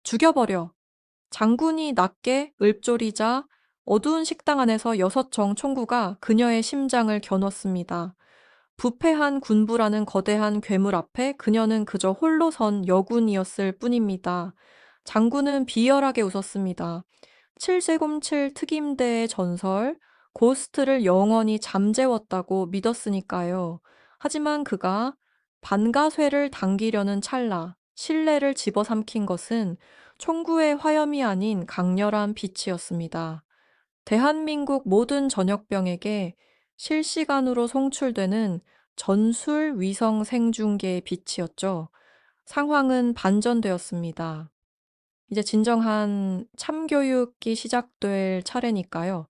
죽여버려. 장군이 낮게 읊조리자 어두운 식당 안에서 6정 총구가 그녀의 심장을 겨눴습니다. 부패한 군부라는 거대한 괴물 앞에 그녀는 그저 홀로 선 여군이었을 뿐입니다. 장군은 비열하게 웃었습니다. 칠세곰칠 특임대의 전설, 고스트를 영원히 잠재웠다고 믿었으니까요. 하지만 그가 반가쇠를 당기려는 찰나 신뢰를 집어삼킨 것은 총구의 화염이 아닌 강렬한 빛이었습니다. 대한민국 모든 전역병에게 실시간으로 송출되는 전술 위성 생중계의 빛이었죠. 상황은 반전되었습니다. 이제 진정한 참교육이 시작될 차례니까요.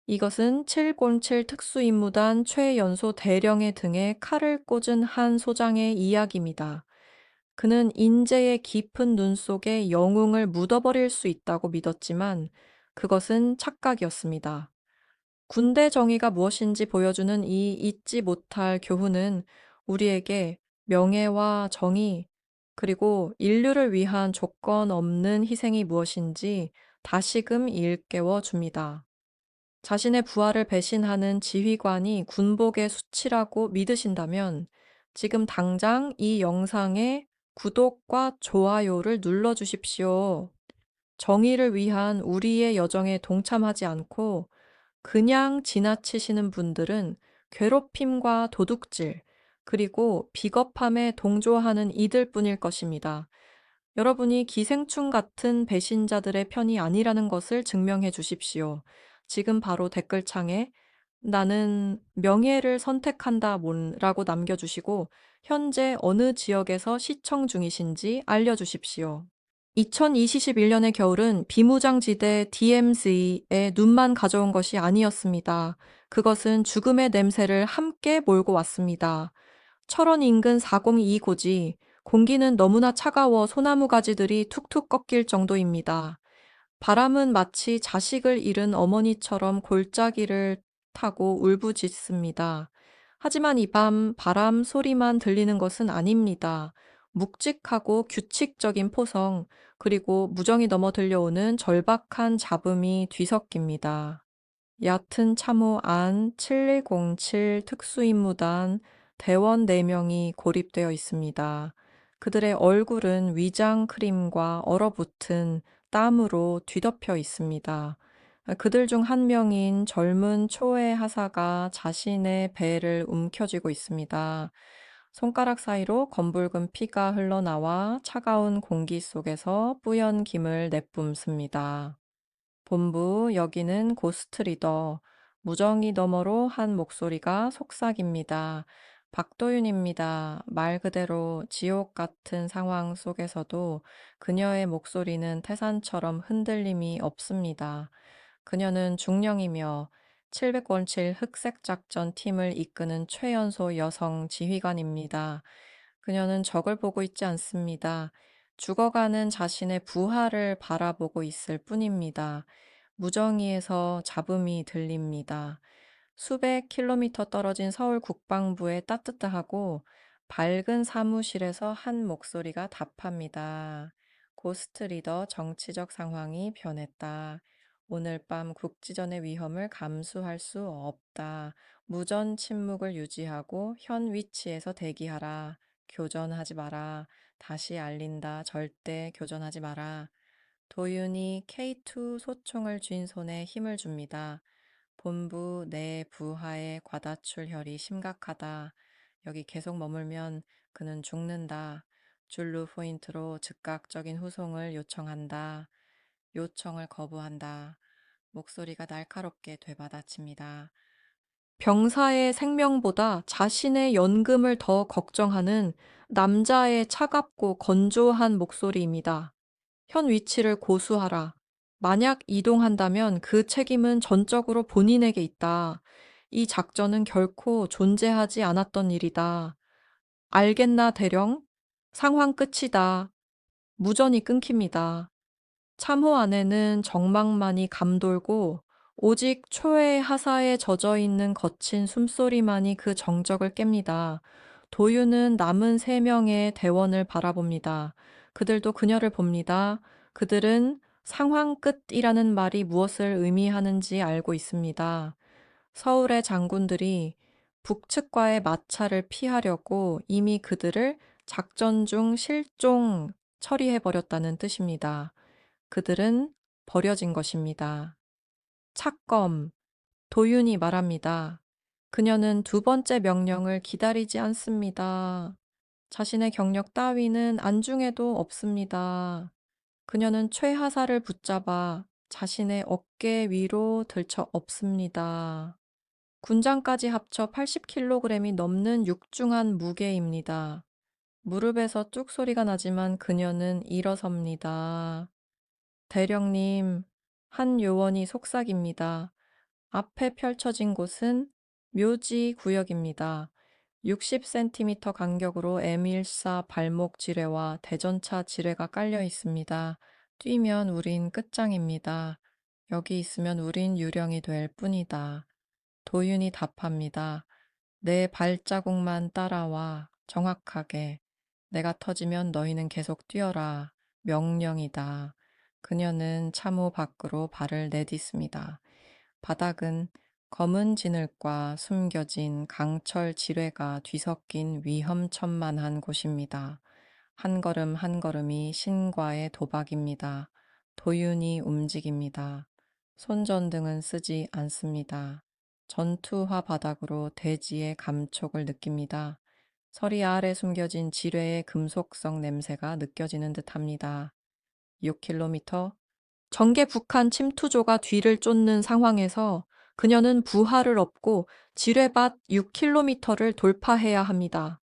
이것은 707 특수임무단 최연소 대령의 등에 칼을 꽂은 한 소장의 이야기입니다. 그는 인재의 깊은 눈 속에 영웅을 묻어버릴 수 있다고 믿었지만 그것은 착각이었습니다. 군대 정의가 무엇인지 보여주는 이 잊지 못할 교훈은 우리에게 명예와 정의, 그리고 인류를 위한 조건 없는 희생이 무엇인지 다시금 일깨워 줍니다. 자신의 부하를 배신하는 지휘관이 군복의 수치라고 믿으신다면 지금 당장 이 영상에 구독과 좋아요를 눌러주십시오. 정의를 위한 우리의 여정에 동참하지 않고 그냥 지나치시는 분들은 괴롭힘과 도둑질, 그리고 비겁함에 동조하는 이들 뿐일 것입니다. 여러분이 기생충 같은 배신자들의 편이 아니라는 것을 증명해 주십시오. 지금 바로 댓글창에 나는 명예를 선택한다 라고 남겨주시고 현재 어느 지역에서 시청 중이신지 알려주십시오. 2021년의 겨울은 비무장지대 DMZ의 눈만 가져온 것이 아니었습니다. 그것은 죽음의 냄새를 함께 몰고 왔습니다. 철원 인근 402고지, 공기는 너무나 차가워 소나무 가지들이 툭툭 꺾일 정도입니다. 바람은 마치 자식을 잃은 어머니처럼 골짜기를 타고 울부짖습니다. 하지만 이 밤 바람 소리만 들리는 것은 아닙니다. 묵직하고 규칙적인 포성, 그리고 무정이 넘어 들려오는 절박한 잡음이 뒤섞입니다. 얕은 참호 안 7107 특수임무단 대원 4명이 고립되어 있습니다. 그들의 얼굴은 위장 크림과 얼어붙은 땀으로 뒤덮여 있습니다. 그들 중 한 명인 젊은 초의 하사가 자신의 배를 움켜쥐고 있습니다. 손가락 사이로 검붉은 피가 흘러나와 차가운 공기 속에서 뿌연 김을 내뿜습니다. 본부, 여기는 고스트 리더. 무정이 너머로 한 목소리가 속삭입니다. 박도윤입니다. 말 그대로 지옥 같은 상황 속에서도 그녀의 목소리는 태산처럼 흔들림이 없습니다. 그녀는 중령이며 707 흑색작전 팀을 이끄는 최연소 여성 지휘관입니다. 그녀는 적을 보고 있지 않습니다. 죽어가는 자신의 부하를 바라보고 있을 뿐입니다. 무정이에서 잡음이 들립니다. 수백 킬로미터 떨어진 서울 국방부의 따뜻하고 밝은 사무실에서 한 목소리가 답합니다. 고스트 리더 정치적 상황이 변했다. 오늘 밤 국지전의 위험을 감수할 수 없다. 무전 침묵을 유지하고 현 위치에서 대기하라. 교전하지 마라. 다시 알린다. 절대 교전하지 마라. 도윤이 K2 소총을 쥔 손에 힘을 줍니다. 본부 내 부하의 과다출혈이 심각하다. 여기 계속 머물면 그는 죽는다. 줄루 포인트로 즉각적인 후송을 요청한다. 요청을 거부한다. 목소리가 날카롭게 되받아칩니다. 병사의 생명보다 자신의 연금을 더 걱정하는 남자의 차갑고 건조한 목소리입니다. 현 위치를 고수하라. 만약 이동한다면 그 책임은 전적으로 본인에게 있다. 이 작전은 결코 존재하지 않았던 일이다. 알겠나, 대령? 상황 끝이다. 무전이 끊깁니다. 참호 안에는 정막만이 감돌고 오직 초의 하사에 젖어 있는 거친 숨소리만이 그 정적을 깹니다. 도유는 남은 3명의 대원을 바라봅니다. 그들도 그녀를 봅니다. 그들은 상황 끝이라는 말이 무엇을 의미하는지 알고 있습니다. 서울의 장군들이 북측과의 마찰을 피하려고 이미 그들을 작전 중 실종 처리해버렸다는 뜻입니다. 그들은 버려진 것입니다. 착검, 도윤이 말합니다. 그녀는 두 번째 명령을 기다리지 않습니다. 자신의 경력 따위는 안중에도 없습니다. 그녀는 최하사를 붙잡아 자신의 어깨 위로 들쳐 엎습니다. 군장까지 합쳐 80kg이 넘는 육중한 무게입니다. 무릎에서 뚝 소리가 나지만 그녀는 일어섭니다. 대령님, 한 요원이 속삭입니다. 앞에 펼쳐진 곳은 묘지 구역입니다. 60cm 간격으로 M14 발목 지뢰와 대전차 지뢰가 깔려 있습니다. 뛰면 우린 끝장입니다. 여기 있으면 우린 유령이 될 뿐이다. 도윤이 답합니다. 내 발자국만 따라와. 정확하게. 내가 터지면 너희는 계속 뛰어라. 명령이다. 그녀는 참호 밖으로 발을 내딛습니다. 바닥은 검은 진흙과 숨겨진 강철 지뢰가 뒤섞인 위험천만한 곳입니다. 한 걸음 한 걸음이 신과의 도박입니다. 도윤이 움직입니다. 손전등은 쓰지 않습니다. 전투화 바닥으로 대지의 감촉을 느낍니다. 서리 아래 숨겨진 지뢰의 금속성 냄새가 느껴지는 듯합니다. 6km? 정계 북한 침투조가 뒤를 쫓는 상황에서 그녀는 부하를 업고 지뢰밭 6km를 돌파해야 합니다.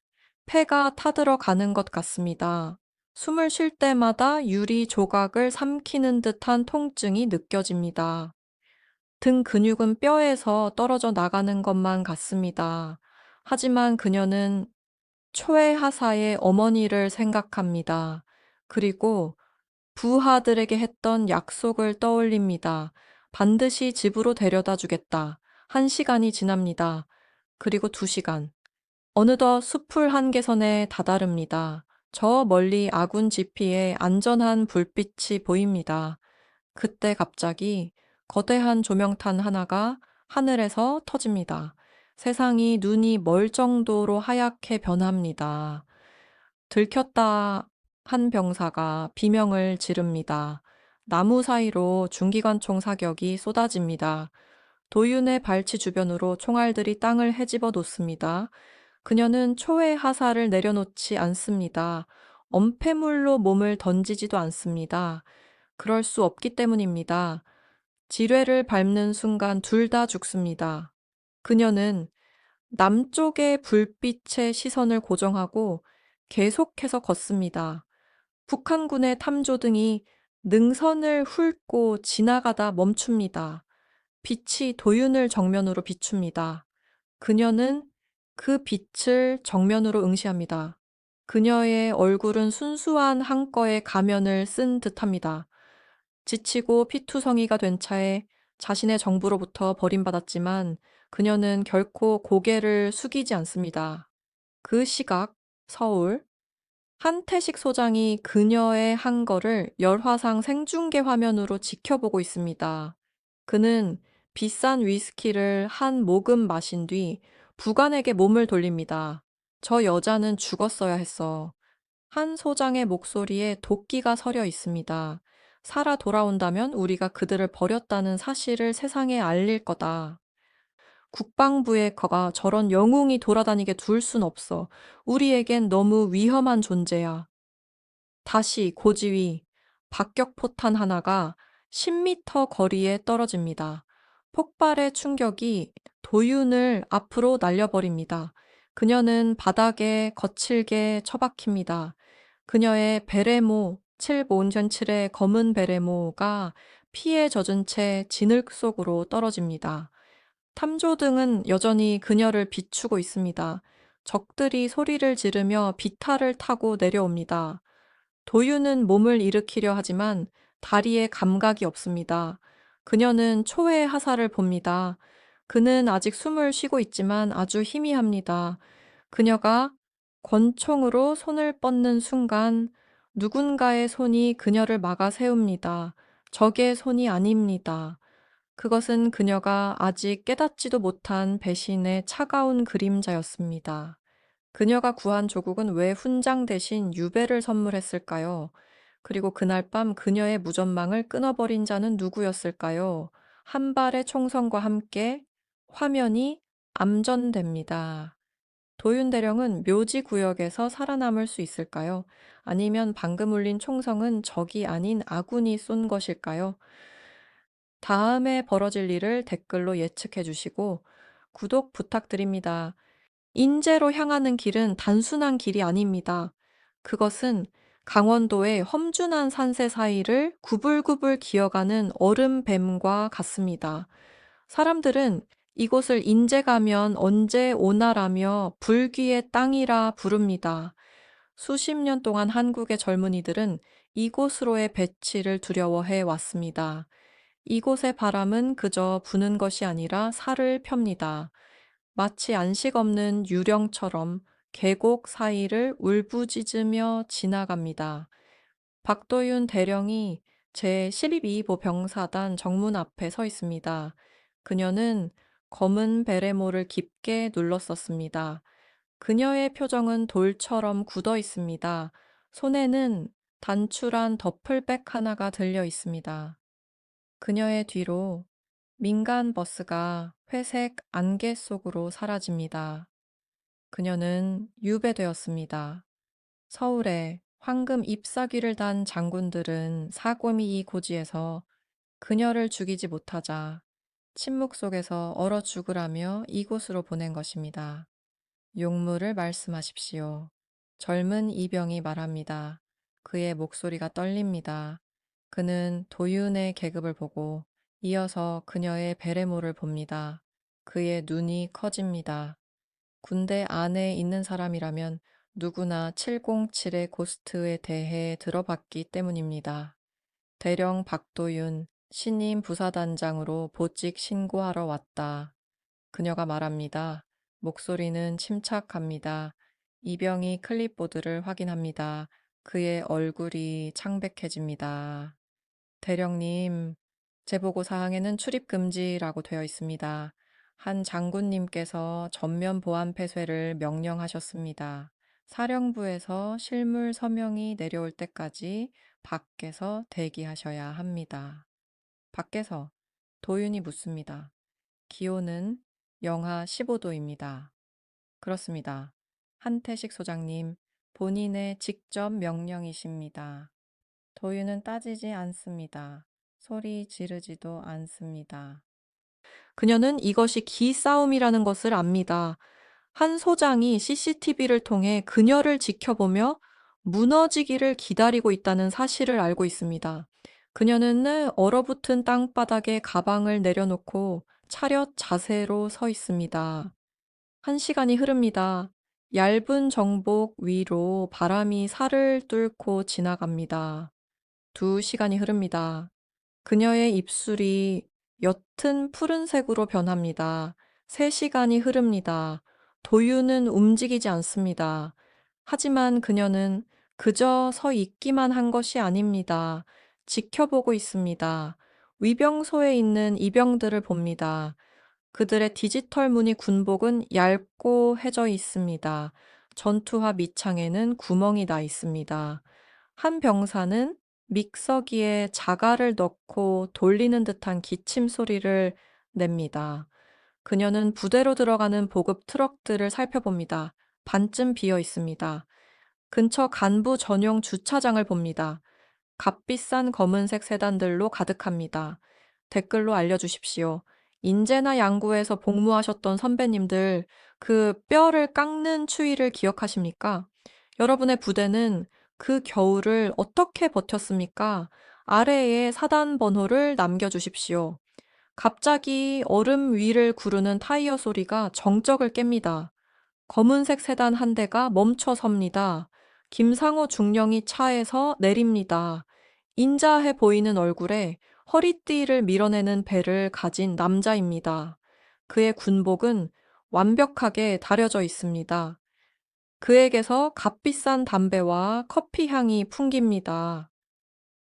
폐가 타들어가는 것 같습니다. 숨을 쉴 때마다 유리 조각을 삼키는 듯한 통증이 느껴집니다. 등 근육은 뼈에서 떨어져 나가는 것만 같습니다. 하지만 그녀는 초해하사의 어머니를 생각합니다. 그리고 부하들에게 했던 약속을 떠올립니다. 반드시 집으로 데려다 주겠다. 1시간이 지납니다. 그리고 2시간. 어느덧 숲풀 한계선에 다다릅니다. 저 멀리 아군 지피의 안전한 불빛이 보입니다. 그때 갑자기 거대한 조명탄 하나가 하늘에서 터집니다. 세상이 눈이 멀 정도로 하얗게 변합니다. 들켰다 한 병사가 비명을 지릅니다. 나무 사이로 중기관총 사격이 쏟아집니다. 도윤의 발치 주변으로 총알들이 땅을 헤집어 놓습니다. 그녀는 초의 하사를 내려놓지 않습니다. 엄폐물로 몸을 던지지도 않습니다. 그럴 수 없기 때문입니다. 지뢰를 밟는 순간 둘 다 죽습니다. 그녀는 남쪽의 불빛에 시선을 고정하고 계속해서 걷습니다. 북한군의 탐조등이 능선을 훑고 지나가다 멈춥니다. 빛이 도윤을 정면으로 비춥니다. 그녀는 그 빛을 정면으로 응시합니다. 그녀의 얼굴은 순수한 한꺼의 가면을 쓴 듯합니다. 지치고 피투성이가 된 차에 자신의 정부로부터 버림받았지만 그녀는 결코 고개를 숙이지 않습니다. 그 시각, 서울, 한태식 소장이 그녀의 한 거를 열화상 생중계 화면으로 지켜보고 있습니다. 그는 비싼 위스키를 한 모금 마신 뒤 부관에게 몸을 돌립니다. 저 여자는 죽었어야 했어. 한 소장의 목소리에 도끼가 서려 있습니다. 살아 돌아온다면 우리가 그들을 버렸다는 사실을 세상에 알릴 거다. 국방부의 거가 저런 영웅이 돌아다니게 둘 순 없어. 우리에겐 너무 위험한 존재야. 다시 고지위, 박격포탄 하나가 10m 거리에 떨어집니다. 폭발의 충격이 도윤을 앞으로 날려버립니다. 그녀는 바닥에 거칠게 처박힙니다. 그녀의 베레모, 7몬전칠의 검은 베레모가 피에 젖은 채 진흙 속으로 떨어집니다. 탐조등은 여전히 그녀를 비추고 있습니다. 적들이 소리를 지르며 비탈을 타고 내려옵니다. 도유는 몸을 일으키려 하지만 다리에 감각이 없습니다. 그녀는 초의 하사를 봅니다. 그는 아직 숨을 쉬고 있지만 아주 희미합니다. 그녀가 권총으로 손을 뻗는 순간 누군가의 손이 그녀를 막아 세웁니다. 적의 손이 아닙니다. 그것은 그녀가 아직 깨닫지도 못한 배신의 차가운 그림자였습니다. 그녀가 구한 조국은 왜 훈장 대신 유배를 선물했을까요? 그리고 그날 밤 그녀의 무전망을 끊어버린 자는 누구였을까요? 한 발의 총성과 함께 화면이 암전됩니다. 도윤 대령은 묘지 구역에서 살아남을 수 있을까요? 아니면 방금 울린 총성은 적이 아닌 아군이 쏜 것일까요? 다음에 벌어질 일을 댓글로 예측해 주시고 구독 부탁드립니다. 인제로 향하는 길은 단순한 길이 아닙니다. 그것은 강원도의 험준한 산세 사이를 구불구불 기어가는 얼음뱀과 같습니다. 사람들은 이곳을 인제 가면 언제 오나라며 불귀의 땅이라 부릅니다. 수십 년 동안 한국의 젊은이들은 이곳으로의 배치를 두려워해 왔습니다. 이곳의 바람은 그저 부는 것이 아니라 살을 펴니다. 마치 안식 없는 유령처럼 계곡 사이를 울부짖으며 지나갑니다. 박도윤 대령이 제12보 병사단 정문 앞에 서 있습니다. 그녀는 검은 베레모를 깊게 눌렀었습니다. 그녀의 표정은 돌처럼 굳어 있습니다. 손에는 단출한 더플백 하나가 들려 있습니다. 그녀의 뒤로 민간 버스가 회색 안개 속으로 사라집니다. 그녀는 유배되었습니다. 서울에 황금 잎사귀를 단 장군들은 사고미 이 고지에서 그녀를 죽이지 못하자 침묵 속에서 얼어 죽으라며 이곳으로 보낸 것입니다. 용무를 말씀하십시오. 젊은 이병이 말합니다. 그의 목소리가 떨립니다. 그는 도윤의 계급을 보고 이어서 그녀의 베레모를 봅니다. 그의 눈이 커집니다. 군대 안에 있는 사람이라면 누구나 707의 고스트에 대해 들어봤기 때문입니다. 대령 박도윤, 신임 부사단장으로 보직 신고하러 왔다. 그녀가 말합니다. 목소리는 침착합니다. 이병이 클립보드를 확인합니다. 그의 얼굴이 창백해집니다. 대령님, 제보고 사항에는 출입 금지라고 되어 있습니다. 한 장군님께서 전면 보안 폐쇄를 명령하셨습니다. 사령부에서 실물 서명이 내려올 때까지 밖에서 대기하셔야 합니다. 밖에서 도윤이 묻습니다. 기온은 영하 15도입니다. 그렇습니다. 한태식 소장님, 본인의 직접 명령이십니다. 도윤은 따지지 않습니다. 소리 지르지도 않습니다. 그녀는 이것이 기싸움이라는 것을 압니다. 한 소장이 CCTV를 통해 그녀를 지켜보며 무너지기를 기다리고 있다는 사실을 알고 있습니다. 그녀는 얼어붙은 땅바닥에 가방을 내려놓고 차렷 자세로 서 있습니다. 1시간이 흐릅니다. 얇은 정복 위로 바람이 살을 뚫고 지나갑니다. 2시간이 흐릅니다. 그녀의 입술이 옅은 푸른색으로 변합니다. 3시간이 흐릅니다. 도유는 움직이지 않습니다. 하지만 그녀는 그저 서 있기만 한 것이 아닙니다. 지켜보고 있습니다. 위병소에 있는 이병들을 봅니다. 그들의 디지털 무늬 군복은 얇고 해져 있습니다. 전투화 밑창에는 구멍이 나 있습니다. 한 병사는 믹서기에 자갈을 넣고 돌리는 듯한 기침 소리를 냅니다. 그녀는 부대로 들어가는 보급 트럭들을 살펴봅니다. 반쯤 비어 있습니다. 근처 간부 전용 주차장을 봅니다. 값비싼 검은색 세단들로 가득합니다. 댓글로 알려주십시오. 인제나 양구에서 복무하셨던 선배님들, 그 뼈를 깎는 추위를 기억하십니까? 여러분의 부대는 그 겨울을 어떻게 버텼습니까? 아래에 사단 번호를 남겨주십시오. 갑자기 얼음 위를 구르는 타이어 소리가 정적을 깹니다. 검은색 세단 한 대가 멈춰 섭니다. 김상호 중령이 차에서 내립니다. 인자해 보이는 얼굴에 허리띠를 밀어내는 배를 가진 남자입니다. 그의 군복은 완벽하게 다려져 있습니다. 그에게서 값비싼 담배와 커피 향이 풍깁니다.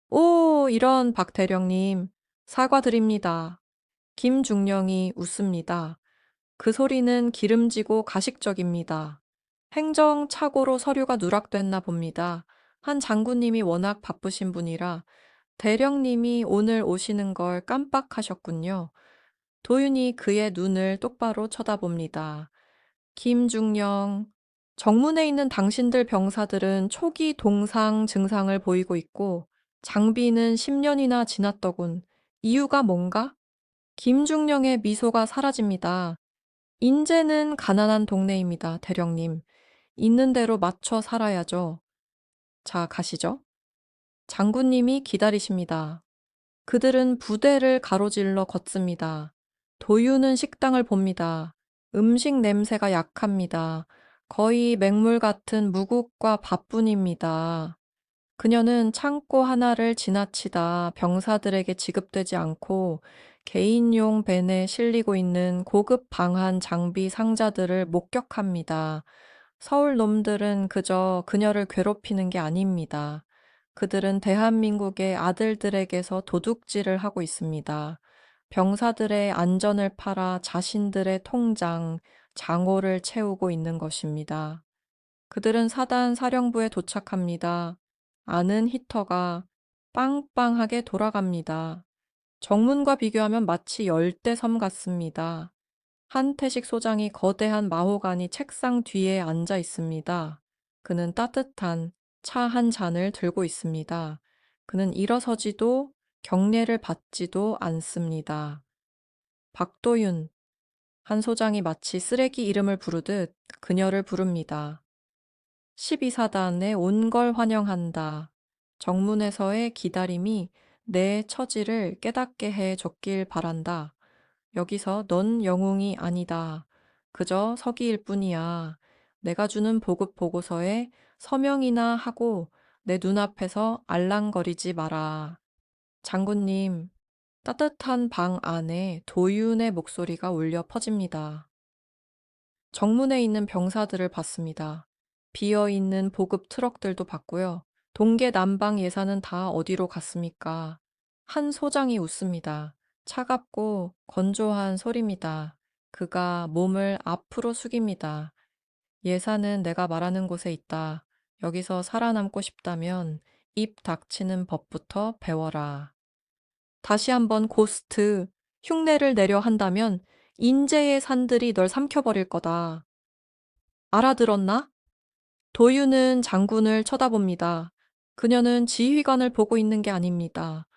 오, 이런 박 대령님. 사과드립니다. 김중령이 웃습니다. 그 소리는 기름지고 가식적입니다. 행정착오로 서류가 누락됐나 봅니다. 한 장군님이 워낙 바쁘신 분이라 대령님이 오늘 오시는 걸 깜빡하셨군요. 도윤이 그의 눈을 똑바로 쳐다봅니다. 김중령, 정문에 있는 당신들 병사들은 초기 동상 증상을 보이고 있고 장비는 10년이나 지났더군. 이유가 뭔가? 김중령의 미소가 사라집니다. 인제는 가난한 동네입니다, 대령님. 있는 대로 맞춰 살아야죠. 자, 가시죠. 장군님이 기다리십니다. 그들은 부대를 가로질러 걷습니다. 도유는 식당을 봅니다. 음식 냄새가 약합니다. 거의 맹물 같은 무국과 밥뿐입니다. 그녀는 창고 하나를 지나치다 병사들에게 지급되지 않고 개인용 벤에 실리고 있는 고급 방한 장비 상자들을 목격합니다. 서울 놈들은 그저 그녀를 괴롭히는 게 아닙니다. 그들은 대한민국의 아들들에게서 도둑질을 하고 있습니다. 병사들의 안전을 팔아 자신들의 통장, 장호를 채우고 있는 것입니다. 그들은 사단 사령부에 도착합니다. 아는 히터가 빵빵하게 돌아갑니다. 정문과 비교하면 마치 열대섬 같습니다. 한태식 소장이 거대한 마호가니 책상 뒤에 앉아 있습니다. 그는 따뜻한 차 한 잔을 들고 있습니다. 그는 일어서지도 경례를 받지도 않습니다. 박도윤, 한 소장이 마치 쓰레기 이름을 부르듯 그녀를 부릅니다. 12사단에 온 걸 환영한다. 정문에서의 기다림이 내 처지를 깨닫게 해 줬길 바란다. 여기서 넌 영웅이 아니다. 그저 서기일 뿐이야. 내가 주는 보급 보고서에 서명이나 하고 내 눈앞에서 알랑거리지 마라. 장군님, 따뜻한 방 안에 도윤의 목소리가 울려 퍼집니다. 정문에 있는 병사들을 봤습니다. 비어있는 보급 트럭들도 봤고요. 동계남방 예산은 다 어디로 갔습니까? 한 소장이 웃습니다. 차갑고 건조한 소리입니다. 그가 몸을 앞으로 숙입니다. 예산은 내가 말하는 곳에 있다. 여기서 살아남고 싶다면 입 닥치는 법부터 배워라. 다시 한번 고스트, 흉내를 내려 한다면 인재의 산들이 널 삼켜버릴 거다. 알아들었나? 도유는 장군을 쳐다봅니다. 그녀는 지휘관을 보고 있는 게 아닙니다.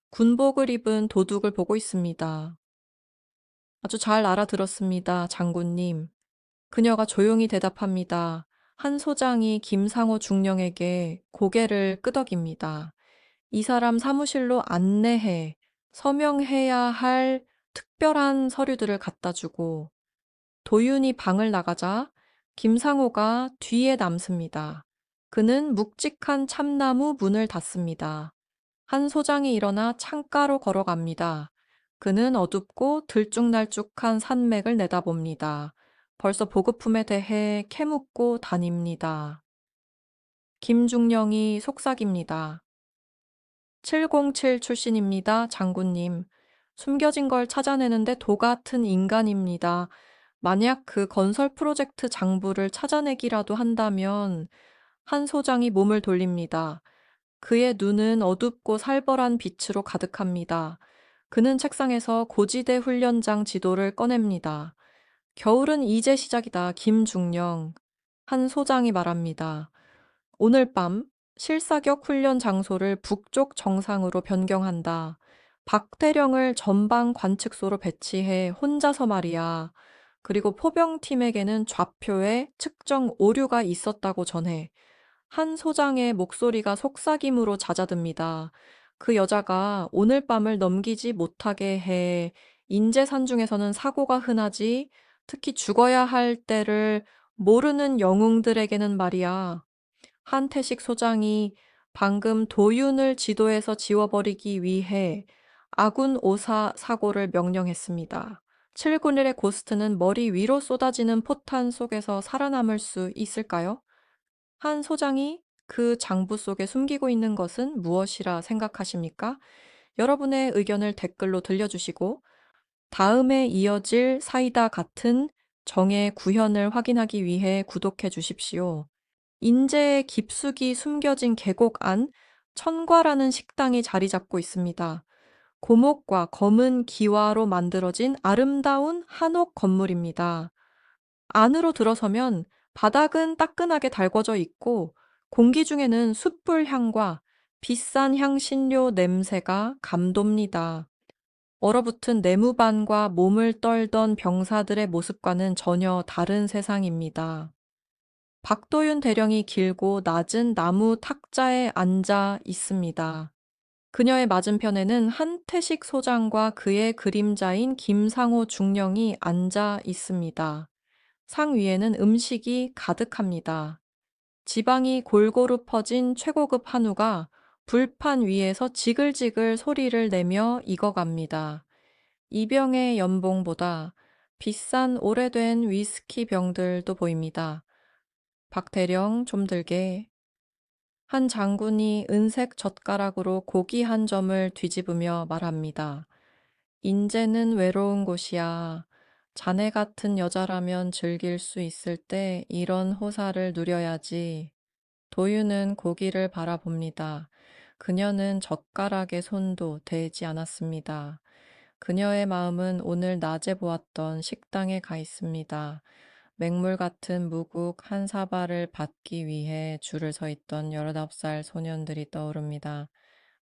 군복을 입은 도둑을 보고 있습니다. 아주 잘 알아들었습니다, 장군님. 그녀가 조용히 대답합니다. 한 소장이 김상호 중령에게 고개를 끄덕입니다. 이 사람 사무실로 안내해, 서명해야 할 특별한 서류들을 갖다 주고, 도윤이 방을 나가자 김상호가 뒤에 남습니다. 그는 묵직한 참나무 문을 닫습니다. 한 소장이 일어나 창가로 걸어갑니다. 그는 어둡고 들쭉날쭉한 산맥을 내다봅니다. 벌써 보급품에 대해 캐묻고 다닙니다. 김중령이 속삭입니다. 707 출신입니다, 장군님. 숨겨진 걸 찾아내는데 도 같은 인간입니다. 만약 그 건설 프로젝트 장부를 찾아내기라도 한다면 한 소장이 몸을 돌립니다. 그의 눈은 어둡고 살벌한 빛으로 가득합니다. 그는 책상에서 고지대 훈련장 지도를 꺼냅니다. 겨울은 이제 시작이다, 김중령. 한 소장이 말합니다. 오늘 밤 실사격 훈련 장소를 북쪽 정상으로 변경한다. 박대령을 전방 관측소로 배치해 혼자서 말이야. 그리고 포병팀에게는 좌표에 측정 오류가 있었다고 전해. 한 소장의 목소리가 속삭임으로 잦아듭니다. 그 여자가 오늘 밤을 넘기지 못하게 해 인재산 중에서는 사고가 흔하지 특히 죽어야 할 때를 모르는 영웅들에게는 말이야. 한태식 소장이 방금 도윤을 지도에서 지워버리기 위해 아군 오사 사고를 명령했습니다. 7군일의 고스트는 머리 위로 쏟아지는 포탄 속에서 살아남을 수 있을까요? 한 소장이 그 장부 속에 숨기고 있는 것은 무엇이라 생각하십니까? 여러분의 의견을 댓글로 들려주시고 다음에 이어질 사이다 같은 정의 구현을 확인하기 위해 구독해 주십시오. 인제의 깊숙이 숨겨진 계곡 안 천과라는 식당이 자리 잡고 있습니다. 고목과 검은 기와로 만들어진 아름다운 한옥 건물입니다. 안으로 들어서면 바닥은 따끈하게 달궈져 있고 공기 중에는 숯불 향과 비싼 향신료 냄새가 감돕니다. 얼어붙은 내무반과 몸을 떨던 병사들의 모습과는 전혀 다른 세상입니다. 박도윤 대령이 길고 낮은 나무 탁자에 앉아 있습니다. 그녀의 맞은편에는 한태식 소장과 그의 그림자인 김상호 중령이 앉아 있습니다. 상 위에는 음식이 가득합니다. 지방이 골고루 퍼진 최고급 한우가 불판 위에서 지글지글 소리를 내며 익어갑니다. 이병의 연봉보다 비싼 오래된 위스키 병들도 보입니다. 박 대령 좀 들게. 한 장군이 은색 젓가락으로 고기 한 점을 뒤집으며 말합니다. 인제는 외로운 곳이야. 자네 같은 여자라면 즐길 수 있을 때 이런 호사를 누려야지. 도유는 고기를 바라봅니다. 그녀는 젓가락에 손도 대지 않았습니다. 그녀의 마음은 오늘 낮에 보았던 식당에 가 있습니다. 맹물 같은 무국 한 사발을 받기 위해 줄을 서 있던 19살 소년들이 떠오릅니다.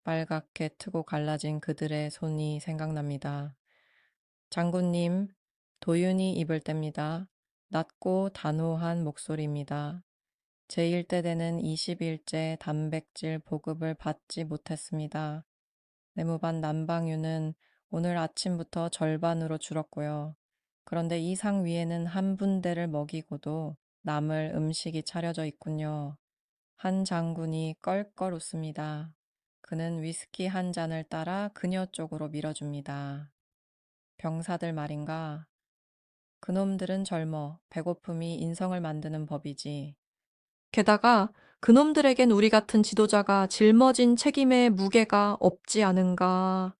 빨갛게 트고 갈라진 그들의 손이 생각납니다. 장군님, 도윤이 입을 뗍니다. 낮고 단호한 목소리입니다. 제1대 되는 20일째 단백질 보급을 받지 못했습니다. 내무반 남방유는 오늘 아침부터 절반으로 줄었고요. 그런데 이 상 위에는 한 분대를 먹이고도 남을 음식이 차려져 있군요. 한 장군이 껄껄 웃습니다. 그는 위스키 한 잔을 따라 그녀 쪽으로 밀어줍니다. 병사들 말인가? 그놈들은 젊어 배고픔이 인성을 만드는 법이지. 게다가 그놈들에겐 우리 같은 지도자가 짊어진 책임의 무게가 없지 않은가.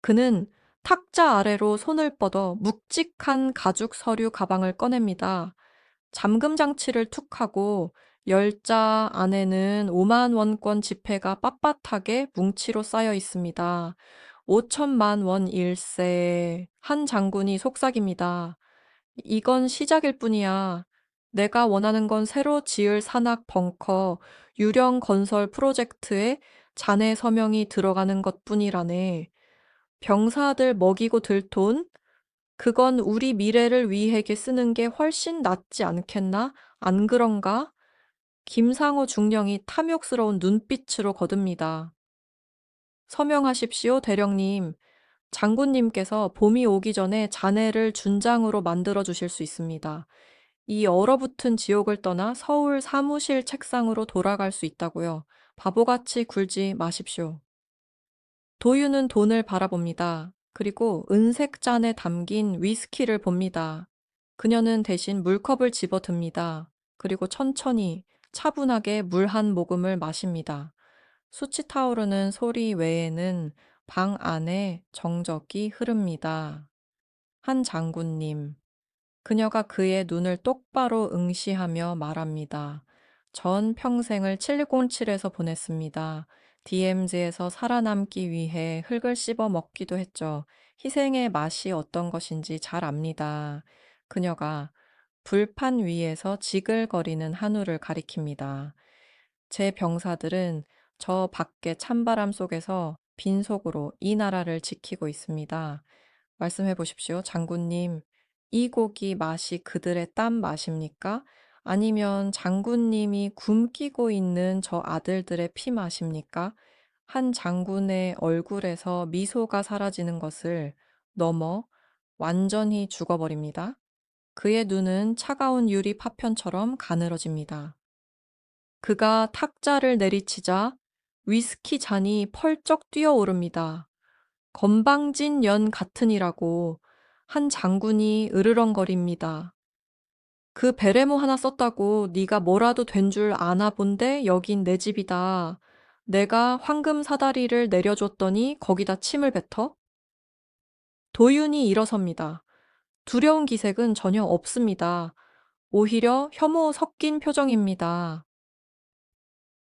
그는 탁자 아래로 손을 뻗어 묵직한 가죽 서류 가방을 꺼냅니다. 잠금 장치를 툭 하고 열자 안에는 5만 원권 지폐가 빳빳하게 뭉치로 쌓여 있습니다. 5천만 원 일세. 한 장군이 속삭입니다. 이건 시작일 뿐이야. 내가 원하는 건 새로 지을 산악 벙커 유령 건설 프로젝트에 자네 서명이 들어가는 것뿐이라네. 병사들 먹이고 들 돈? 그건 우리 미래를 위해게 쓰는 게 훨씬 낫지 않겠나? 안 그런가? 김상호 중령이 탐욕스러운 눈빛으로 거듭니다. 서명하십시오, 대령님. 장군님께서 봄이 오기 전에 자네를 준장으로 만들어 주실 수 있습니다. 이 얼어붙은 지옥을 떠나 서울 사무실 책상으로 돌아갈 수 있다고요. 바보같이 굴지 마십시오. 도유는 돈을 바라봅니다. 그리고 은색 잔에 담긴 위스키를 봅니다. 그녀는 대신 물컵을 집어듭니다. 그리고 천천히 차분하게 물 한 모금을 마십니다. 수치 타오르는 소리 외에는 방 안에 정적이 흐릅니다. 한 장군님. 그녀가 그의 눈을 똑바로 응시하며 말합니다. 전 평생을 707에서 보냈습니다. DMZ에서 살아남기 위해 흙을 씹어 먹기도 했죠. 희생의 맛이 어떤 것인지 잘 압니다. 그녀가 불판 위에서 지글거리는 한우를 가리킵니다. 제 병사들은 저 밖의 찬바람 속에서 빈속으로 이 나라를 지키고 있습니다. 말씀해 보십시오, 장군님. 이 고기 맛이 그들의 땀 맛입니까? 아니면 장군님이 굶기고 있는 저 아들들의 피 맛입니까? 한 장군의 얼굴에서 미소가 사라지는 것을 넘어 완전히 죽어버립니다. 그의 눈은 차가운 유리 파편처럼 가늘어집니다. 그가 탁자를 내리치자 위스키 잔이 펄쩍 뛰어오릅니다. 건방진 년 같으니라고 한 장군이 으르렁거립니다. 그 베레모 하나 썼다고 네가 뭐라도 된 줄 아나 본데 여긴 내 집이다. 내가 황금 사다리를 내려줬더니 거기다 침을 뱉어? 도윤이 일어섭니다. 두려운 기색은 전혀 없습니다. 오히려 혐오 섞인 표정입니다.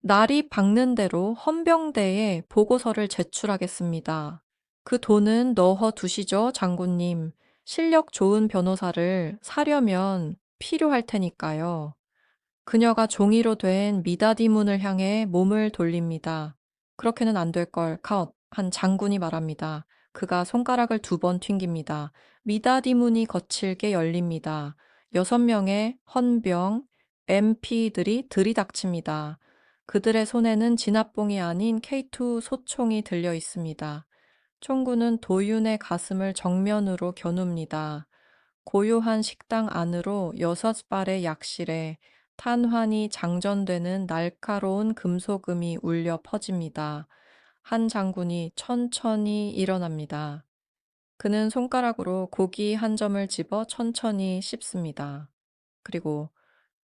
날이 밝는 대로 헌병대에 보고서를 제출하겠습니다. 그 돈은 넣어 두시죠, 장군님. 실력 좋은 변호사를 사려면 필요할 테니까요. 그녀가 종이로 된 미다디문을 향해 몸을 돌립니다. 그렇게는 안 될 걸, 카웃. 한 장군이 말합니다. 그가 손가락을 2번 튕깁니다. 미다디문이 거칠게 열립니다. 6명의 헌병, MP들이 들이닥칩니다. 그들의 손에는 진압봉이 아닌 K2 소총이 들려 있습니다. 총구는 도윤의 가슴을 정면으로 겨눕니다. 고요한 식당 안으로 6발의 약실에 탄환이 장전되는 날카로운 금속음이 울려 퍼집니다. 한 장군이 천천히 일어납니다. 그는 손가락으로 고기 한 점을 집어 천천히 씹습니다. 그리고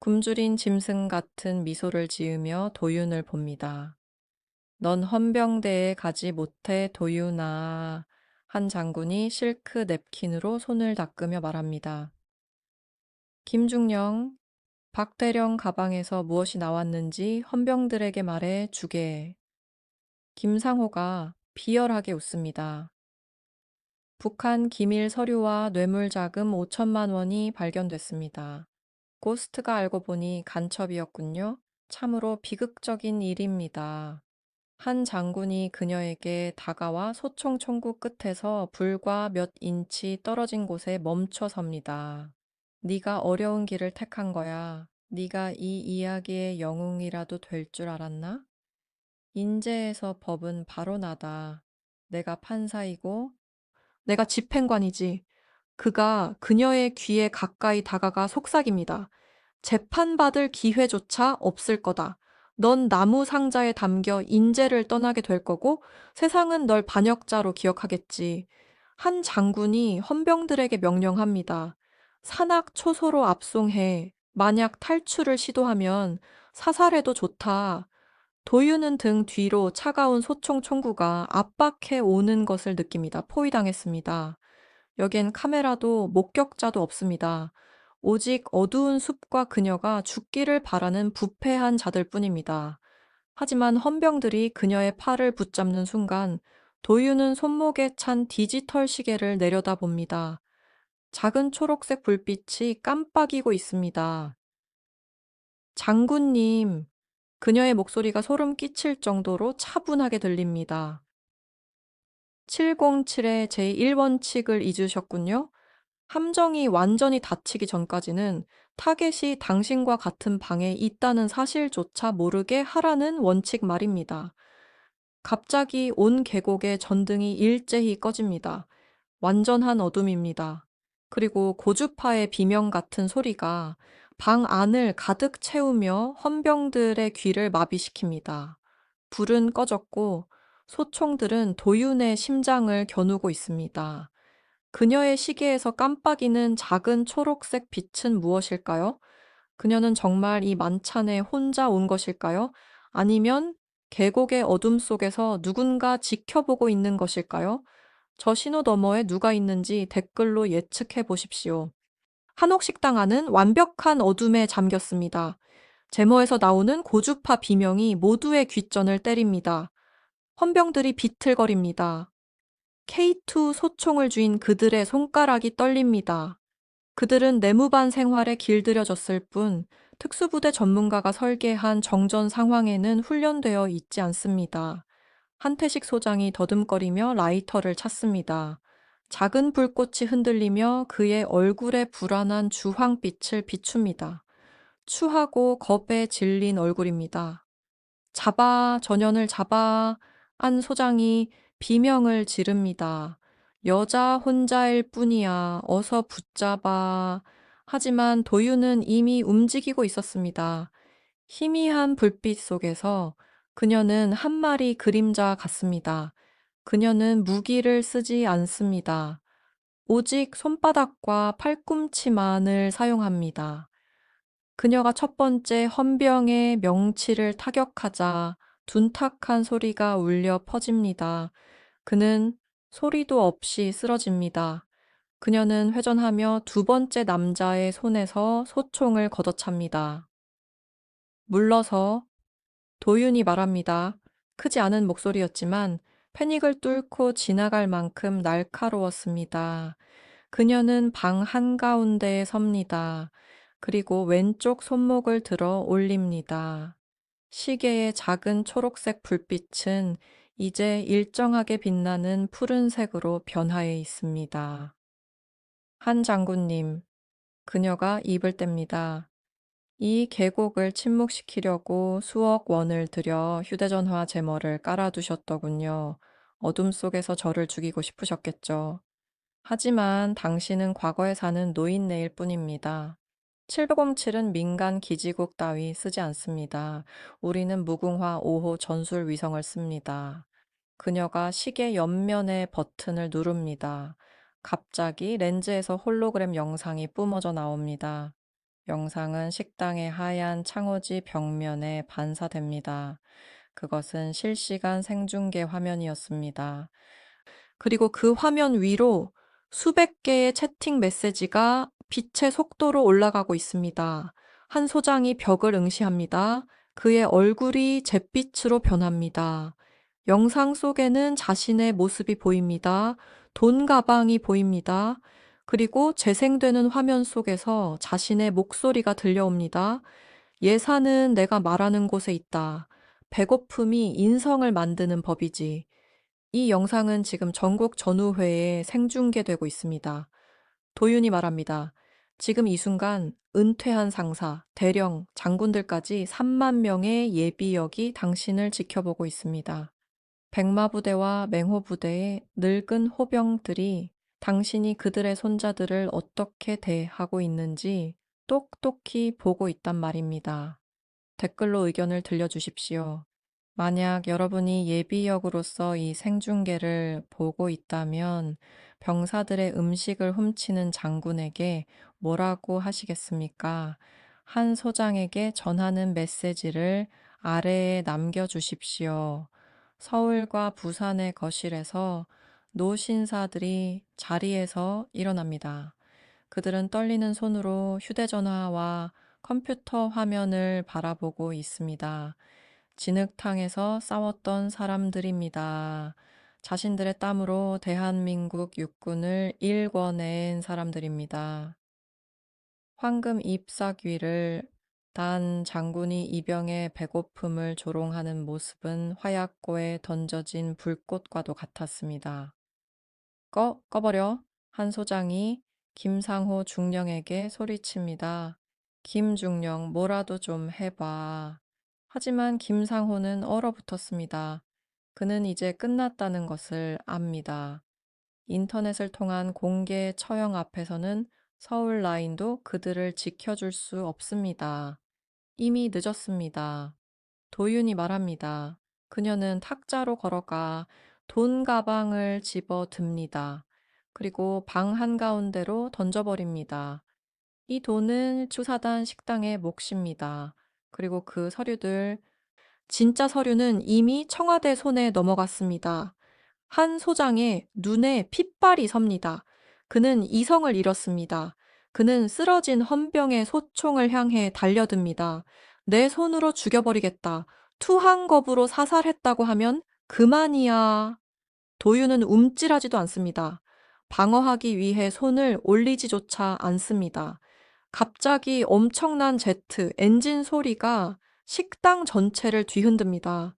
굶주린 짐승 같은 미소를 지으며 도윤을 봅니다. 넌 헌병대에 가지 못해 도윤아. 한 장군이 실크 냅킨으로 손을 닦으며 말합니다. 김중령, 박대령 가방에서 무엇이 나왔는지 헌병들에게 말해 주게. 김상호가 비열하게 웃습니다. 북한 기밀 서류와 뇌물자금 5천만 원이 발견됐습니다. 고스트가 알고 보니 간첩이었군요. 참으로 비극적인 일입니다. 한 장군이 그녀에게 다가와 소총 총구 끝에서 불과 몇 인치 떨어진 곳에 멈춰 섭니다. 네가 어려운 길을 택한 거야. 네가 이 이야기의 영웅이라도 될 줄 알았나? 인재에서 법은 바로 나다. 내가 판사이고 내가 집행관이지. 그가 그녀의 귀에 가까이 다가가 속삭입니다. 재판받을 기회조차 없을 거다. 넌 나무 상자에 담겨 인재를 떠나게 될 거고 세상은 널 반역자로 기억하겠지. 한 장군이 헌병들에게 명령합니다. 산악 초소로 압송해. 만약 탈출을 시도하면 사살해도 좋다. 도유는 등 뒤로 차가운 소총 총구가 압박해 오는 것을 느낍니다. 포위당했습니다. 여기엔 카메라도 목격자도 없습니다. 오직 어두운 숲과 그녀가 죽기를 바라는 부패한 자들 뿐입니다. 하지만 헌병들이 그녀의 팔을 붙잡는 순간 도유는 손목에 찬 디지털 시계를 내려다봅니다. 작은 초록색 불빛이 깜빡이고 있습니다. 장군님, 그녀의 목소리가 소름 끼칠 정도로 차분하게 들립니다. 707의 제1원칙을 잊으셨군요. 함정이 완전히 닫히기 전까지는 타겟이 당신과 같은 방에 있다는 사실조차 모르게 하라는 원칙 말입니다. 갑자기 온 계곡의 전등이 일제히 꺼집니다. 완전한 어둠입니다. 그리고 고주파의 비명 같은 소리가 방 안을 가득 채우며 헌병들의 귀를 마비시킵니다. 불은 꺼졌고 소총들은 도윤의 심장을 겨누고 있습니다. 그녀의 시계에서 깜빡이는 작은 초록색 빛은 무엇일까요? 그녀는 정말 이 만찬에 혼자 온 것일까요? 아니면 계곡의 어둠 속에서 누군가 지켜보고 있는 것일까요? 저 신호 너머에 누가 있는지 댓글로 예측해 보십시오. 한옥식당 안은 완벽한 어둠에 잠겼습니다. 제모에서 나오는 고주파 비명이 모두의 귓전을 때립니다. 헌병들이 비틀거립니다. K2 소총을 쥔 그들의 손가락이 떨립니다. 그들은 내무반 생활에 길들여졌을 뿐 특수부대 전문가가 설계한 정전 상황에는 훈련되어 있지 않습니다. 한태식 소장이 더듬거리며 라이터를 찾습니다. 작은 불꽃이 흔들리며 그의 얼굴에 불안한 주황빛을 비춥니다. 추하고 겁에 질린 얼굴입니다. 잡아, 전현을 잡아. 안 소장이 비명을 지릅니다. 여자 혼자일 뿐이야. 어서 붙잡아. 하지만 도유는 이미 움직이고 있었습니다. 희미한 불빛 속에서 그녀는 한 마리 그림자 같습니다. 그녀는 무기를 쓰지 않습니다. 오직 손바닥과 팔꿈치만을 사용합니다. 그녀가 첫 번째 헌병의 명치를 타격하자 둔탁한 소리가 울려 퍼집니다. 그는 소리도 없이 쓰러집니다. 그녀는 회전하며 두 번째 남자의 손에서 소총을 걷어찹니다. 물러서 도윤이 말합니다. 크지 않은 목소리였지만 패닉을 뚫고 지나갈 만큼 날카로웠습니다. 그녀는 방 한가운데에 섭니다. 그리고 왼쪽 손목을 들어 올립니다. 시계의 작은 초록색 불빛은 이제 일정하게 빛나는 푸른색으로 변화해 있습니다. 한 장군님, 그녀가 입을 뗍니다. 이 계곡을 침묵시키려고 수억 원을 들여 휴대전화 제머를 깔아두셨더군요. 어둠 속에서 저를 죽이고 싶으셨겠죠. 하지만 당신은 과거에 사는 노인네일 뿐입니다. 707은 민간 기지국 따위 쓰지 않습니다. 우리는 무궁화 5호 전술 위성을 씁니다. 그녀가 시계 옆면의 버튼을 누릅니다. 갑자기 렌즈에서 홀로그램 영상이 뿜어져 나옵니다. 영상은 식당의 하얀 창호지 벽면에 반사됩니다. 그것은 실시간 생중계 화면이었습니다. 그리고 그 화면 위로 수백 개의 채팅 메시지가 빛의 속도로 올라가고 있습니다. 한 소장이 벽을 응시합니다. 그의 얼굴이 잿빛으로 변합니다. 영상 속에는 자신의 모습이 보입니다. 돈 가방이 보입니다. 그리고 재생되는 화면 속에서 자신의 목소리가 들려옵니다. 예산은 내가 말하는 곳에 있다. 배고픔이 인성을 만드는 법이지. 이 영상은 지금 전국 전우회에 생중계되고 있습니다. 도윤이 말합니다. 지금 이 순간 은퇴한 상사, 대령, 장군들까지 3만 명의 예비역이 당신을 지켜보고 있습니다. 백마부대와 맹호부대의 늙은 호병들이 당신이 그들의 손자들을 어떻게 대하고 있는지 똑똑히 보고 있단 말입니다. 댓글로 의견을 들려주십시오. 만약 여러분이 예비역으로서 이 생중계를 보고 있다면 병사들의 음식을 훔치는 장군에게 뭐라고 하시겠습니까? 한 소장에게 전하는 메시지를 아래에 남겨주십시오. 서울과 부산의 거실에서 노신사들이 자리에서 일어납니다. 그들은 떨리는 손으로 휴대전화와 컴퓨터 화면을 바라보고 있습니다. 진흙탕에서 싸웠던 사람들입니다. 자신들의 땀으로 대한민국 육군을 일궈낸 사람들입니다. 황금 잎사귀를 단 장군이 이병의 배고픔을 조롱하는 모습은 화약고에 던져진 불꽃과도 같았습니다. 꺼버려. 한 소장이 김상호 중령에게 소리칩니다. 김중령, 뭐라도 좀 해봐. 하지만 김상호는 얼어붙었습니다. 그는 이제 끝났다는 것을 압니다. 인터넷을 통한 공개 처형 앞에서는 서울 라인도 그들을 지켜줄 수 없습니다. 이미 늦었습니다. 도윤이 말합니다. 그녀는 탁자로 걸어가 돈 가방을 집어 듭니다. 그리고 방 한가운데로 던져버립니다. 이 돈은 추사단 식당의 몫입니다. 그리고 그 서류들, 진짜 서류는 이미 청와대 손에 넘어갔습니다. 한 소장의 눈에 핏발이 섭니다. 그는 이성을 잃었습니다. 그는 쓰러진 헌병의 소총을 향해 달려듭니다. 내 손으로 죽여버리겠다. 투항겁으로 사살했다고 하면 그만이야. 도유는 움찔하지도 않습니다. 방어하기 위해 손을 올리지조차 않습니다. 갑자기 엄청난 제트, 엔진 소리가 식당 전체를 뒤흔듭니다.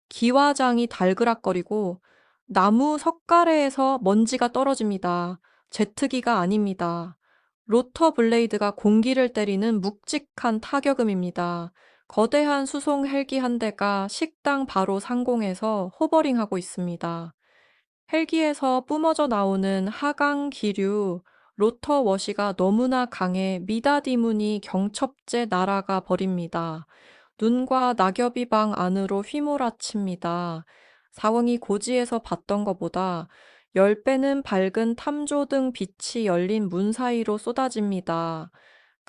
기와장이 달그락거리고 나무 석가래에서 먼지가 떨어집니다. 제트기가 아닙니다. 로터 블레이드가 공기를 때리는 묵직한 타격음입니다. 거대한 수송 헬기 한 대가 식당 바로 상공에서 호버링하고 있습니다. 헬기에서 뿜어져 나오는 하강 기류, 로터 워시가 너무나 강해 미다디문이 경첩제 날아가 버립니다. 눈과 낙엽이 방 안으로 휘몰아칩니다. 사원이 고지에서 봤던 것보다 10배는 밝은 탐조등 빛이 열린 문 사이로 쏟아집니다.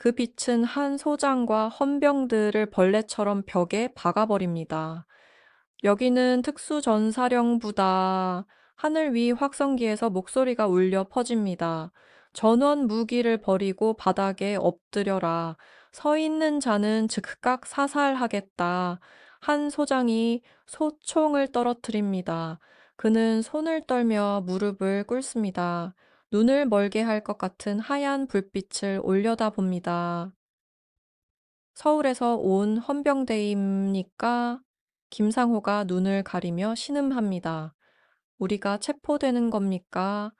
그 빛은 한 소장과 헌병들을 벌레처럼 벽에 박아버립니다. 여기는 특수전사령부다. 하늘 위 확성기에서 목소리가 울려 퍼집니다. 전원 무기를 버리고 바닥에 엎드려라. 서 있는 자는 즉각 사살하겠다. 한 소장이 소총을 떨어뜨립니다. 그는 손을 떨며 무릎을 꿇습니다. 눈을 멀게 할 것 같은 하얀 불빛을 올려다 봅니다. 서울에서 온 헌병대입니까? 김상호가 눈을 가리며 신음합니다. 우리가 체포되는 겁니까?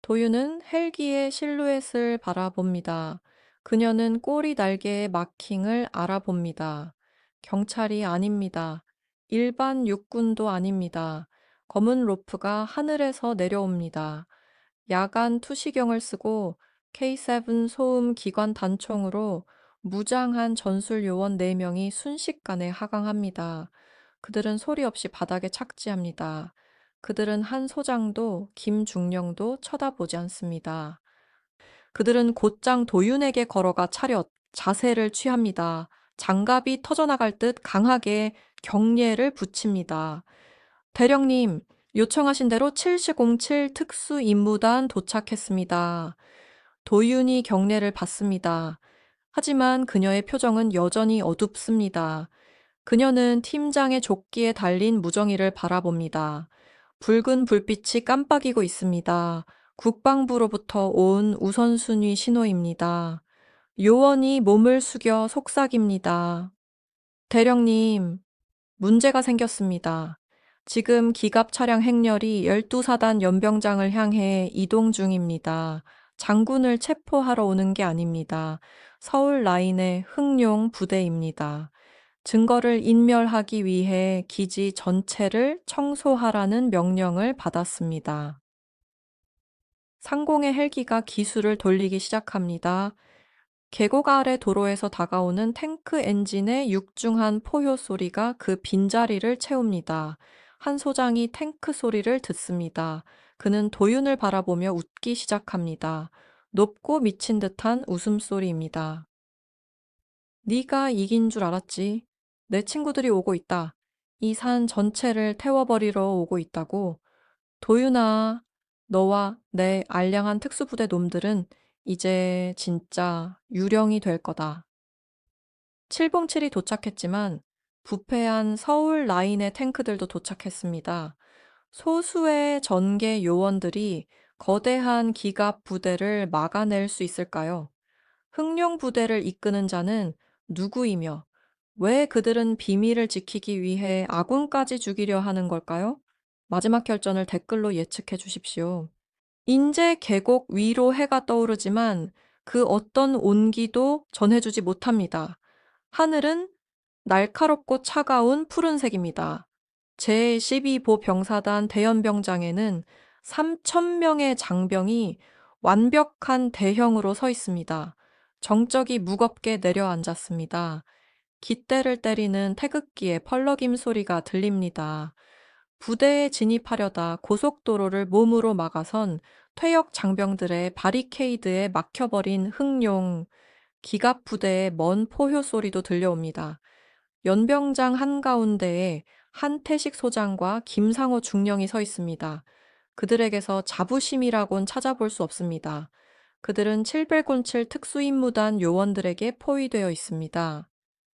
도윤은 헬기의 실루엣을 바라봅니다. 그녀는 꼬리 날개의 마킹을 알아봅니다. 경찰이 아닙니다. 일반 육군도 아닙니다. 검은 로프가 하늘에서 내려옵니다. 야간 투시경을 쓰고 K7 소음 기관 단총으로 무장한 전술 요원 4명이 순식간에 하강합니다. 그들은 소리 없이 바닥에 착지합니다. 그들은 한 소장도 김중령도 쳐다보지 않습니다. 그들은 곧장 도윤에게 걸어가 차렷, 자세를 취합니다. 장갑이 터져나갈 듯 강하게 경례를 붙입니다. 대령님, 요청하신 대로 7007 특수임무단 도착했습니다. 도윤이 경례를 받습니다. 하지만 그녀의 표정은 여전히 어둡습니다. 그녀는 팀장의 조끼에 달린 무정이를 바라봅니다. 붉은 불빛이 깜빡이고 있습니다. 국방부로부터 온 우선순위 신호입니다. 요원이 몸을 숙여 속삭입니다. 대령님, 문제가 생겼습니다. 지금 기갑 차량 행렬이 12사단 연병장을 향해 이동 중입니다. 장군을 체포하러 오는 게 아닙니다. 서울 라인의 흥룡 부대입니다. 증거를 인멸하기 위해 기지 전체를 청소하라는 명령을 받았습니다. 상공의 헬기가 기수를 돌리기 시작합니다. 계곡 아래 도로에서 다가오는 탱크 엔진의 육중한 포효 소리가 그 빈자리를 채웁니다. 한 소장이 탱크 소리를 듣습니다. 그는 도윤을 바라보며 웃기 시작합니다. 높고 미친 듯한 웃음소리입니다. 네가 이긴 줄 알았지. 내 친구들이 오고 있다. 이 산 전체를 태워버리러 오고 있다고. 도윤아, 너와 내 알량한 특수부대 놈들은 이제 진짜 유령이 될 거다. 707이 도착했지만 부패한 서울 라인의 탱크들도 도착했습니다. 소수의 전개 요원들이 거대한 기갑 부대를 막아낼 수 있을까요? 흥룡 부대를 이끄는 자는 누구이며 왜 그들은 비밀을 지키기 위해 아군까지 죽이려 하는 걸까요? 마지막 결전을 댓글로 예측해 주십시오. 인제 계곡 위로 해가 떠오르지만 그 어떤 온기도 전해주지 못합니다. 하늘은 날카롭고 차가운 푸른색입니다. 제12보 병사단 대연병장에는 3,000명의 장병이 완벽한 대형으로 서 있습니다. 정적이 무겁게 내려앉았습니다. 깃대를 때리는 태극기의 펄럭임 소리가 들립니다. 부대에 진입하려다 고속도로를 몸으로 막아선 퇴역 장병들의 바리케이드에 막혀버린 흥룡, 기갑 부대의 먼 포효 소리도 들려옵니다. 연병장 한가운데에 한태식 소장과 김상호 중령이 서 있습니다. 그들에게서 자부심이라곤 찾아볼 수 없습니다. 그들은 707 특수임무단 요원들에게 포위되어 있습니다.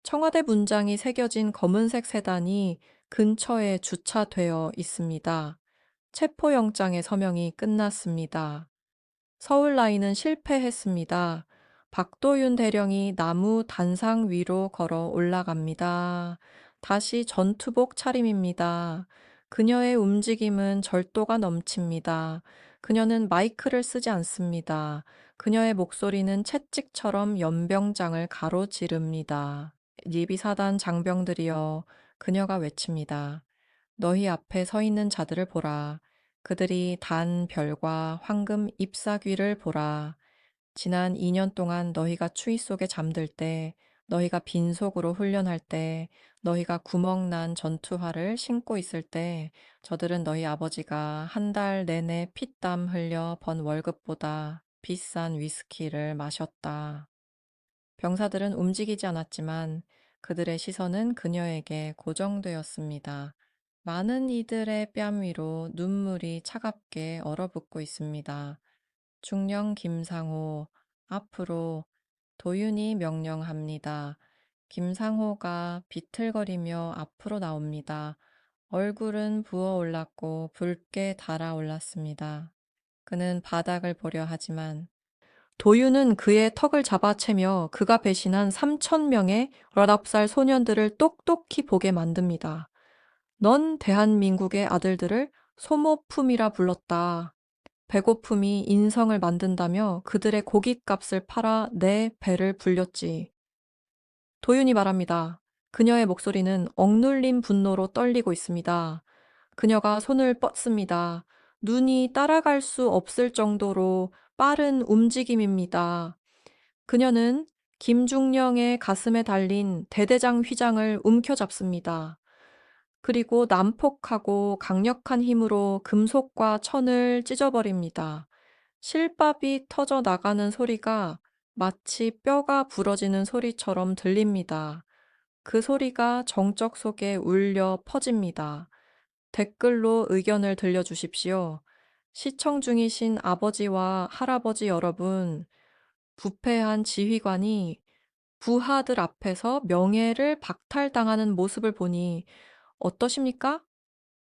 청와대 문장이 새겨진 검은색 세단이 근처에 주차되어 있습니다. 체포영장의 서명이 끝났습니다. 서울 라인은 실패했습니다. 박도윤 대령이 나무 단상 위로 걸어 올라갑니다. 다시 전투복 차림입니다. 그녀의 움직임은 절도가 넘칩니다. 그녀는 마이크를 쓰지 않습니다. 그녀의 목소리는 채찍처럼 연병장을 가로지릅니다. 예비사단 장병들이여, 그녀가 외칩니다. 너희 앞에 서 있는 자들을 보라. 그들이 단 별과 황금 잎사귀를 보라. 지난 2년 동안 너희가 추위 속에 잠들 때, 너희가 빈속으로 훈련할 때, 너희가 구멍난 전투화를 신고 있을 때, 저들은 너희 아버지가 한 달 내내 피땀 흘려 번 월급보다 비싼 위스키를 마셨다. 병사들은 움직이지 않았지만 그들의 시선은 그녀에게 고정되었습니다. 많은 이들의 뺨 위로 눈물이 차갑게 얼어붙고 있습니다. 중령 김상호, 앞으로 도윤이 명령합니다. 김상호가 비틀거리며 앞으로 나옵니다. 얼굴은 부어올랐고 붉게 달아올랐습니다. 그는 바닥을 보려 하지만 도윤은 그의 턱을 잡아채며 그가 배신한 3,000명의 19살 소년들을 똑똑히 보게 만듭니다. 넌 대한민국의 아들들을 소모품이라 불렀다. 배고픔이 인성을 만든다며 그들의 고깃값을 팔아 내 배를 불렸지. 도윤이 말합니다. 그녀의 목소리는 억눌린 분노로 떨리고 있습니다. 그녀가 손을 뻗습니다. 눈이 따라갈 수 없을 정도로 빠른 움직임입니다. 그녀는 김중령의 가슴에 달린 대대장 휘장을 움켜잡습니다. 그리고 난폭하고 강력한 힘으로 금속과 천을 찢어버립니다. 실밥이 터져 나가는 소리가 마치 뼈가 부러지는 소리처럼 들립니다. 그 소리가 정적 속에 울려 퍼집니다. 댓글로 의견을 들려주십시오. 시청 중이신 아버지와 할아버지 여러분, 부패한 지휘관이 부하들 앞에서 명예를 박탈당하는 모습을 보니 어떠십니까?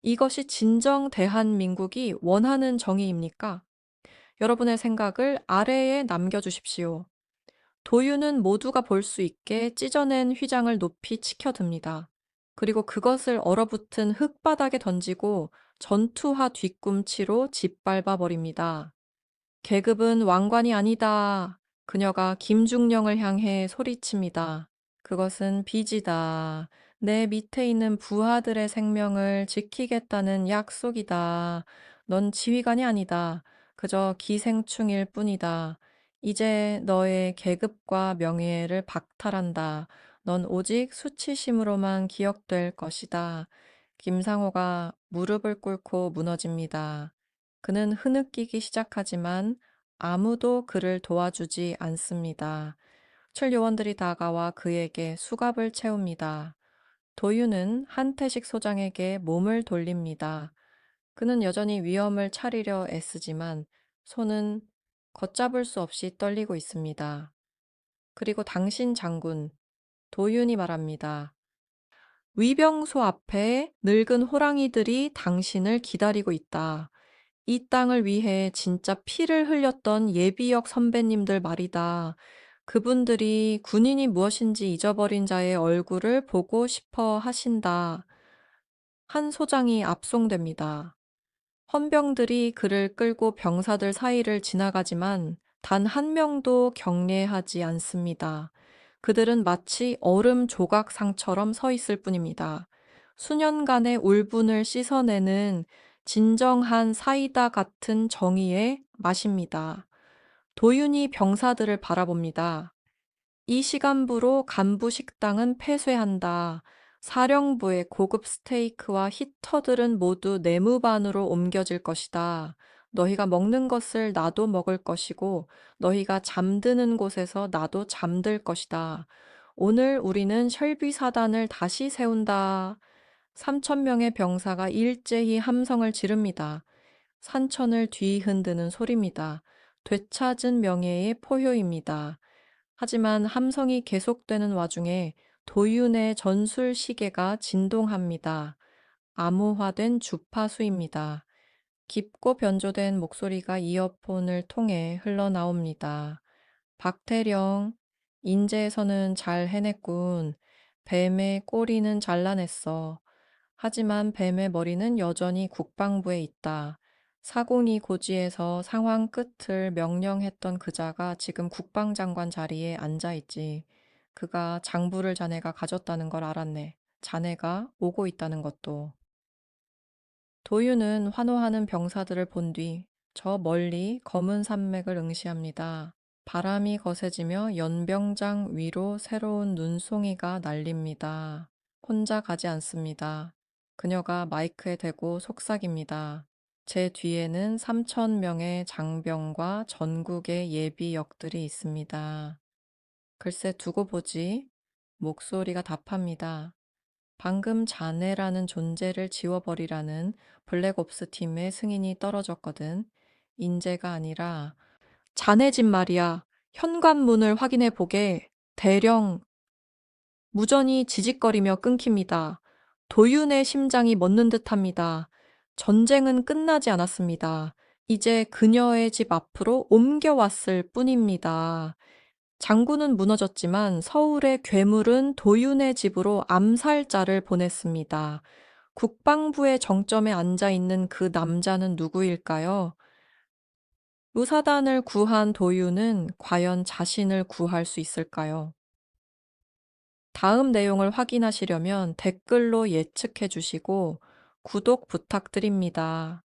이것이 진정 대한민국이 원하는 정의입니까? 여러분의 생각을 아래에 남겨주십시오. 도유는 모두가 볼 수 있게 찢어낸 휘장을 높이 치켜듭니다. 그리고 그것을 얼어붙은 흙바닥에 던지고 전투화 뒤꿈치로 짓밟아 버립니다. 계급은 왕관이 아니다. 그녀가 김중령을 향해 소리칩니다. 그것은 빚이다. 내 밑에 있는 부하들의 생명을 지키겠다는 약속이다. 넌 지휘관이 아니다. 그저 기생충일 뿐이다. 이제 너의 계급과 명예를 박탈한다. 넌 오직 수치심으로만 기억될 것이다. 김상호가 무릎을 꿇고 무너집니다. 그는 흐느끼기 시작하지만 아무도 그를 도와주지 않습니다. 출요원들이 다가와 그에게 수갑을 채웁니다. 도유는 한태식 소장에게 몸을 돌립니다. 그는 여전히 위험을 차리려 애쓰지만 손은 걷잡을 수 없이 떨리고 있습니다. 그리고 당신 장군, 도윤이 말합니다. 위병소 앞에 늙은 호랑이들이 당신을 기다리고 있다. 이 땅을 위해 진짜 피를 흘렸던 예비역 선배님들 말이다. 그분들이 군인이 무엇인지 잊어버린 자의 얼굴을 보고 싶어 하신다. 한 소장이 압송됩니다. 헌병들이 그를 끌고 병사들 사이를 지나가지만 단 한 명도 경례하지 않습니다. 그들은 마치 얼음 조각상처럼 서 있을 뿐입니다. 수년간의 울분을 씻어내는 진정한 사이다 같은 정의의 맛입니다. 도윤이 병사들을 바라봅니다. 이 시간부로 간부 식당은 폐쇄한다. 사령부의 고급 스테이크와 히터들은 모두 내무반으로 옮겨질 것이다. 너희가 먹는 것을 나도 먹을 것이고 너희가 잠드는 곳에서 나도 잠들 것이다. 오늘 우리는 혈비사단을 다시 세운다. 3,000명의 병사가 일제히 함성을 지릅니다. 산천을 뒤흔드는 소리입니다. 되찾은 명예의 포효입니다. 하지만 함성이 계속되는 와중에 도윤의 전술 시계가 진동합니다. 암호화된 주파수입니다. 깊고 변조된 목소리가 이어폰을 통해 흘러나옵니다. 박태령, 인제에서는 잘 해냈군. 뱀의 꼬리는 잘라냈어. 하지만 뱀의 머리는 여전히 국방부에 있다. 사공이 고지에서 상황 끝을 명령했던 그자가 지금 국방장관 자리에 앉아있지. 그가 장부를 자네가 가졌다는 걸 알았네. 자네가 오고 있다는 것도. 도유는 환호하는 병사들을 본 뒤 저 멀리 검은 산맥을 응시합니다. 바람이 거세지며 연병장 위로 새로운 눈송이가 날립니다. 혼자 가지 않습니다. 그녀가 마이크에 대고 속삭입니다. 제 뒤에는 3,000명의 장병과 전국의 예비역들이 있습니다. 글쎄 두고 보지. 목소리가 답합니다. 방금 자네라는 존재를 지워버리라는 블랙옵스 팀의 승인이 떨어졌거든. 인재가 아니라 자네 집 말이야. 현관문을 확인해 보게. 대령 무전이 지직거리며 끊깁니다. 도윤의 심장이 멎는 듯합니다. 전쟁은 끝나지 않았습니다. 이제 그녀의 집 앞으로 옮겨왔을 뿐입니다. 장군은 무너졌지만 서울의 괴물은 도윤의 집으로 암살자를 보냈습니다. 국방부의 정점에 앉아 있는 그 남자는 누구일까요? 무사단을 구한 도윤은 과연 자신을 구할 수 있을까요? 다음 내용을 확인하시려면 댓글로 예측해 주시고 구독 부탁드립니다.